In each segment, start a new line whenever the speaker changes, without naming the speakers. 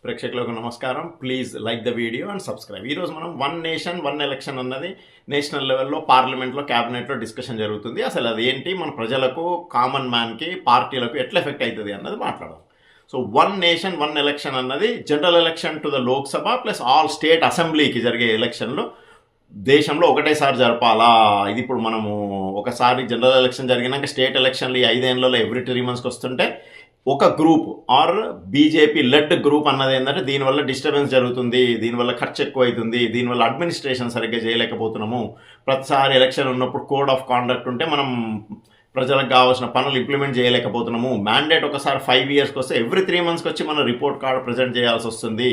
ప్రేక్షకులకు నమస్కారం. Please like the video and subscribe. ఈరోజు మనం వన్ నేషన్ వన్ ఎలక్షన్ అన్నది నేషనల్ లెవెల్లో పార్లమెంట్లో క్యాబినెట్లో డిస్కషన్ జరుగుతుంది. అసలు అది ఏంటి, మన ప్రజలకు, కామన్ మ్యాన్కి, పార్టీలకు ఎట్లా ఎఫెక్ట్ అవుతుంది అన్నది మాట్లాడదాం. So one nation one election అన్నది general election to the Lok Sabha plus all state అసెంబ్లీకి జరిగే ఎలక్షన్లు దేశంలో ఒకటేసారి జరపాలా. ఇది ఇప్పుడు మనము ఒకసారి జనరల్ ఎలక్షన్ జరిగినాక స్టేట్ ఎలక్షన్లు ఈ 5 ఏళ్లలో ఎవ్రీ 3 monthsకి వస్తుంటే ఒక group or BJP led group అన్నది ఏంటంటే దీనివల్ల డిస్టర్బెన్స్ జరుగుతుంది, దీనివల్ల ఖర్చు ఎక్కువ అవుతుంది, దీనివల్ల అడ్మినిస్ట్రేషన్ సరిగ్గా చేయలేకపోతున్నాము, ప్రతిసారి ఎలక్షన్ ఉన్నప్పుడు కోడ్ ఆఫ్ కాండక్ట్ ఉంటే మనం ప్రజలకు కావాల్సిన పనులు ఇంప్లిమెంట్ చేయలేకపోతున్నాము, మ్యాండేట్ ఒకసారి 5 yearsకి వస్తే ఎవ్రీ 3 monthsకి వచ్చి మనం రిపోర్ట్ కార్డ్ ప్రజెంట్ చేయాల్సి వస్తుంది.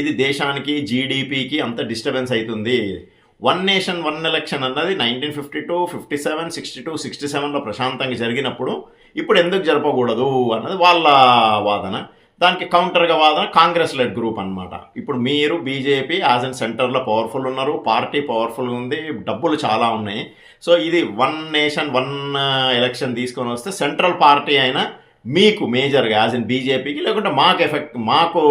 ఇది దేశానికి జీడిపికి అంత డిస్టర్బెన్స్ అవుతుంది. వన్ నేషన్ వన్ ఎలక్షన్ అన్నది 1952, 57, 62, 67లో ప్రశాంతంగా జరిగినప్పుడు ఇప్పుడు ఎందుకు జరపకూడదు అన్నది వాళ్ళ వాదన. దానికి కౌంటర్గా వాదన కాంగ్రెస్ లెడ్ గ్రూప్ అనమాట. ఇప్పుడు మీరు బీజేపీ యాజ్ అండ్ సెంటర్లో పవర్ఫుల్ ఉన్నారు, పార్టీ పవర్ఫుల్గా ఉంది, డబ్బులు చాలా ఉన్నాయి. సో ఇది వన్ నేషన్ వన్ ఎలక్షన్ తీసుకొని వస్తే సెంట్రల్ పార్టీ అయినా మీకు మేజర్గా యాజ్ ఇన్ బీజేపీకి, లేకుంటే మాకు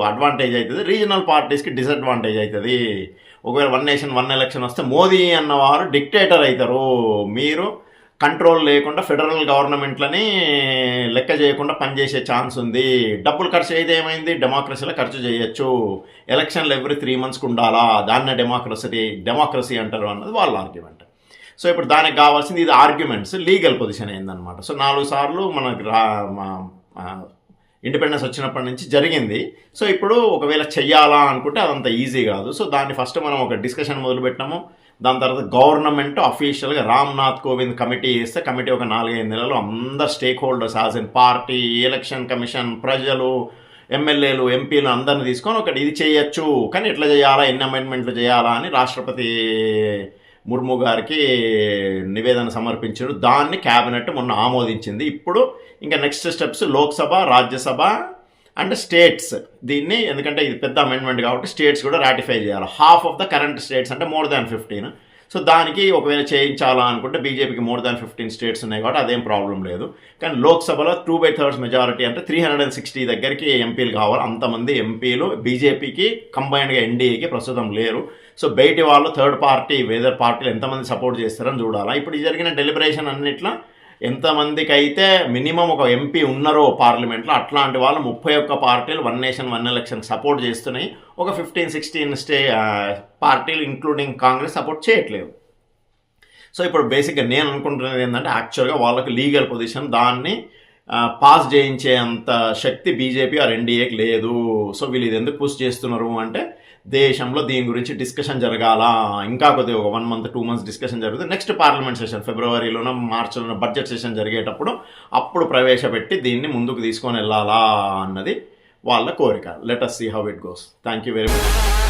అడ్వాంటేజ్ అవుతుంది, రీజనల్ పార్టీస్కి డిసడ్వాంటేజ్ అవుతుంది. ఒకవేళ వన్ నేషన్ వన్ ఎలక్షన్ వస్తే మోదీ అన్నవారు డిక్టేటర్ అవుతారు. మీరు కంట్రోల్ లేకుండా ఫెడరల్ గవర్నమెంట్లని లెక్క చేయకుండా పనిచేసే ఛాన్స్ ఉంది. డబ్బులు ఖర్చు అయితే ఏమైంది, డెమోక్రసీలో ఖర్చు చేయొచ్చు. ఎలక్షన్లు ఎవ్రీ 3 monthsకి ఉండాలా, దాన్నే డెమోక్రసీ అంటారు అన్నది వాళ్ళ ఆర్గ్యుమెంట్. సో ఇప్పుడు దానికి కావాల్సింది ఇది ఆర్గ్యుమెంట్స్, లీగల్ పొజిషన్ అయిందనమాట. సో 4 సార్లు మనకు ఇండిపెండెన్స్ వచ్చినప్పటి నుంచి జరిగింది. సో ఇప్పుడు ఒకవేళ చెయ్యాలా అనుకుంటే అదంత ఈజీ కాదు. సో దాన్ని ఫస్ట్ మనం ఒక డిస్కషన్ మొదలుపెట్టాము. దాని తర్వాత గవర్నమెంట్ అఫీషియల్గా రామ్నాథ్ కోవింద్ కమిటీ వేస్తే కమిటీ ఒక 4-5 నెలలు అందరు stake holders as in party, election commission, ప్రజలు, ఎమ్మెల్యేలు, ఎంపీలు అందరిని తీసుకొని ఒకటి ఇది చేయొచ్చు, కానీ ఎట్లా చేయాలా, ఎన్ని అమెండ్మెంట్లు చేయాలా అని రాష్ట్రపతి ముర్ము గారికి నివేదన సమర్పించారు. దాన్ని క్యాబినెట్ మొన్న ఆమోదించింది. ఇప్పుడు ఇంకా next steps Lok Sabha, Rajya Sabha and states దీన్ని, ఎందుకంటే ఇది పెద్ద అమెండ్మెంట్ కాబట్టి స్టేట్స్ కూడా రాటిఫై చేయాలి. Half of the current states అంటే more than 15. సో దానికి ఒకవేళ చేయించాలా అనుకుంటే బీజేపీకి more than 15 స్టేట్స్ ఉన్నాయి కాబట్టి అదేం ప్రాబ్లం లేదు. కానీ లోక్సభలో 2/3 మెజారిటీ అంటే 360 దగ్గరికి ఎంపీలు కావాలి. అంతమంది ఎంపీలు బీజేపీకి కంబైన్డ్గా ఎన్డీఏకి ప్రస్తుతం లేరు. సో బయటి వాళ్ళు థర్డ్ పార్టీ వేదర్ పార్టీలు ఎంతమంది సపోర్ట్ చేస్తారని చూడాలా. ఇప్పుడు ఈ జరిగిన డెలిబరేషన్ అన్నిట్లో ఎంతమందికి అయితే మినిమం ఒక ఎంపీ ఉన్నారో పార్లమెంట్లో అట్లాంటి వాళ్ళు 31 పార్టీలు one nation one election support చేస్తున్నాయి. ఒక 15-16 పార్టీలు ఇంక్లూడింగ్ కాంగ్రెస్ సపోర్ట్ చేయట్లేదు. సో ఇప్పుడు బేసిక్గా నేను అనుకుంటున్నది ఏంటంటే యాక్చువల్గా వాళ్ళకి లీగల్ పొజిషన్ దాన్ని పాస్ చేయించే అంత శక్తి బీజేపీ ఆర్ ఎన్డీఏకి లేదు. సో వీళ్ళు ఇది ఎందుకు పుష్ చేస్తున్నారు అంటే దేశంలో దీని గురించి డిస్కషన్ జరగాల. ఇంకా కొద్దిగా ఒక 1 month 2 months డిస్కషన్ జరుగుతుంది. నెక్స్ట్ పార్లమెంట్ సెషన్ ఫిబ్రవరిలోనో మార్చిలోనో బడ్జెట్ సెషన్ జరిగేటప్పుడు అప్పుడు ప్రవేశపెట్టి దీన్ని ముందుకు తీసుకొని వెళ్ళాలా అన్నది వాళ్ళ కోరిక. Let us see how it goes. Thank you very much.